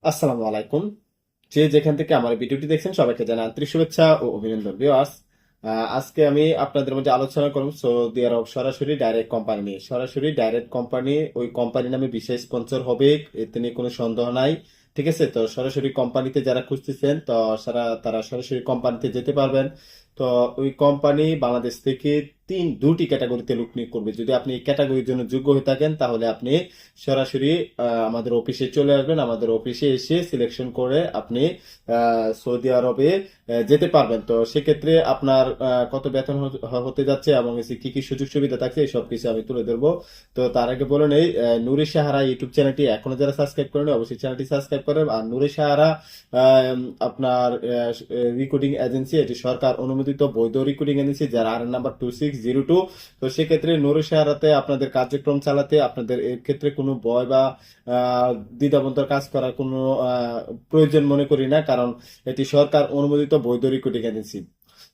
আসসালামু আলাইকুম। যে যেখান থেকে আমার ভিডিওটি দেখছেন সবাইকে জানাই আন্তরিক শুভেচ্ছা ও অভিনন্দন। ভিউয়ার্স, আজকে আমি আপনাদের মধ্যে আলোচনা করব সৌদি আরব সরাসরি ডাইরেক্ট কোম্পানি নিয়ে। সরাসরি ডাইরেক্ট কোম্পানি, ওই কোম্পানি নামে বিশেষ স্পন্সর হবে, এতে নিয়ে কোনো সন্দেহ নাই। ঠিক আছে, তো সরাসরি কোম্পানিতে যারা খুঁজতেছেন তো তারা সরাসরি কোম্পানিতে যেতে পারবেন। তো ওই কোম্পানি বাংলাদেশ থেকে দুটি ক্যাটাগরিতে লোক নিয়োগ করবে। যদি আপনি এই ক্যাটাগরির জন্য যোগ্য হয়ে থাকেন তাহলে আপনি সরাসরি আমাদের অফিসে চলে আসবেন। আমাদের অফিসে এসে সিলেকশন করে আপনি সৌদি আরবে যেতে পারবেন। তো সেক্ষেত্রে আপনার কত বেতন হতে যাচ্ছে এবং কি কি সুযোগ সুবিধা থাকছে এই সব কিছু আমি তুলে ধরবো। তো তার আগে বলে নেই, নূরে সাহারা ইউটিউব চ্যানেলটি এখনো যারা সাবস্ক্রাইব করেন অবশ্যই চ্যানেলটি সাবস্ক্রাইব করেন। আর নূরে সাহারা আপনার রেকর্ডিং এজেন্সি, এটি সরকার অনুমোদিত বৈধ রেকর্ডিং এজেন্সি, যার নাম্বার 2602। তো সেক্ষেত্রে নূরে সাহারাতে আপনাদের কার্যক্রম চালাতে আপনাদের এর ক্ষেত্রে কোনো ভয় বা দ্বিধাবন্তর কাজ করার কোনো প্রয়োজন মনে করি না, কারণ এটি সরকার অনুমোদিত বৈধ রিক্রুটিং এজেন্সি।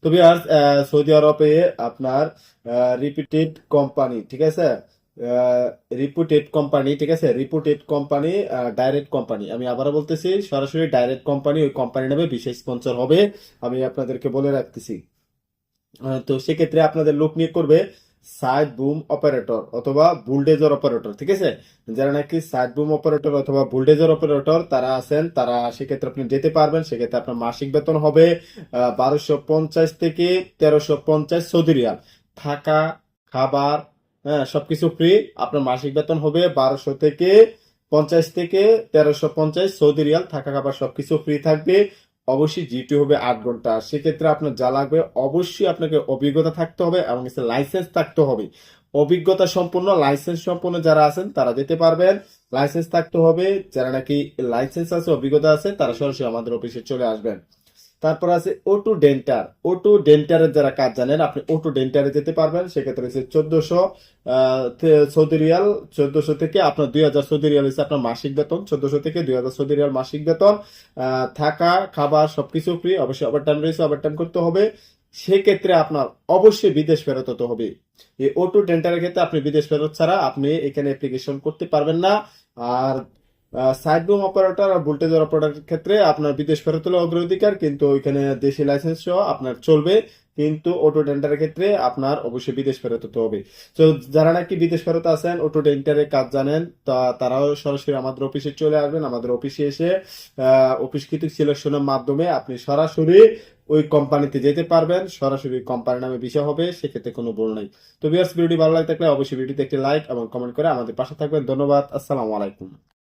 তো ভিউয়ার্স, সৌদি আরবে আপনার রিপিটেড কোম্পানি, ঠিক আছে, রিপুটেড কোম্পানি, ঠিক আছে, রিপুটেড কোম্পানি, ডাইরেক্ট কোম্পানি, আমি আবারও বলতেছি সরাসরি ডাইরেক্ট কোম্পানি, ওই কোম্পানি নামে বিশেষ স্পন্সর হবে। আমি আপনাদেরকে বলে রাখতেছি। তো সেক্ষেত্রে আপনাদের লোক নিয়োগ করবে সাইড বুম অপারেটর অথবা বুলডেজার অপারেটর। ঠিক আছে, যারা নাকি সাইড বুম অপারেটর অথবা বুলডেজার অপারেটর তারা আছেন, তারা সেক্ষেত্রে আপনি যেতে পারবেন। সেক্ষেত্রে আপনার মাসিক বেতন হবে 1250 থেকে 1350 সৌদি রিয়াল। থাকা, খাবার, হ্যাঁ, সবকিছু ফ্রি। আপনার মাসিক বেতন হবে 1250 থেকে 1350 সৌদি রিয়াল। থাকা, খাবার সবকিছু ফ্রি থাকবে। অবশ্যই ডিউটি হবে 8 ঘন্টা। সেক্ষেত্রে আপনার যা লাগবে, অবশ্যই আপনাকে অভিজ্ঞতা থাকতে হবে এবং লাইসেন্স থাকতে হবে। অভিজ্ঞতা সম্পন্ন, লাইসেন্স সম্পন্ন যারা আছেন তারা যেতে পারবেন। লাইসেন্স থাকতে হবে। যারা নাকি লাইসেন্স আছে, অভিজ্ঞতা আছে, তারা সরাসরি আমাদের অফিসে চলে আসবেন। তারপর আছে ওটু ডেন্টার। ওটু ডেন্টারের যারা কাজ জানেন আপনি ওটু ডেন্টারে যেতে পারবেন। সেক্ষেত্রে হচ্ছে 1400 সৌদি রিয়াল। 1400 থেকে আপনার 2000 সৌদি রিয়াল হচ্ছে আপনার মাসিক বেতন। 1400 থেকে 2000 সৌদি রিয়াল মাসিক বেতন। থাকা, খাবার সবকিছু ফ্রি। অবশ্যই ওভারটাইম রয়েছে, ওভারটাইম করতে হবে। সেক্ষেত্রে আপনার অবশ্যই বিদেশ ফেরত হতে হবে। এই ওটু ডেন্টারের ক্ষেত্রে আপনি বিদেশ ফেরত ছাড়া আপনি এখানে অ্যাপ্লিকেশন করতে পারবেন না। আর সাইড বুম অপারেটর আর ভোল্টেজ অপারেটরের ক্ষেত্রে আপনার বিদেশ ফেরত হলে অগ্রাধিকার, কিন্তু ওইখানে দেশি লাইসেন্স সহ আপনার চলবে। কিন্তু অটো ডেন্টারের ক্ষেত্রে আপনার অবশ্যই বিদেশ ফেরত হতে হবে। তো যারা নাকি বিদেশ ফেরত আছেন, অটো ডেন্টারের কাজ জানেন, তা তারাও সরাসরি আমাদের অফিসে চলে আসবেন। আমাদের অফিসে এসে অফিসকৃত সিলেকশনের মাধ্যমে আপনি সরাসরি ওই কোম্পানিতে যেতে পারবেন। সরাসরি কোম্পানির নামে বিষয় হবে, সেক্ষেত্রে কোনো ভুল নাই। তো ভিউয়ার্স, ভিডিওটি ভালো লাগে থাকলে অবশ্যই ভিডিওতে একটি লাইক এবং কমেন্ট করে আমাদের পাশে থাকবেন। ধন্যবাদ। আসসালামু আলাইকুম।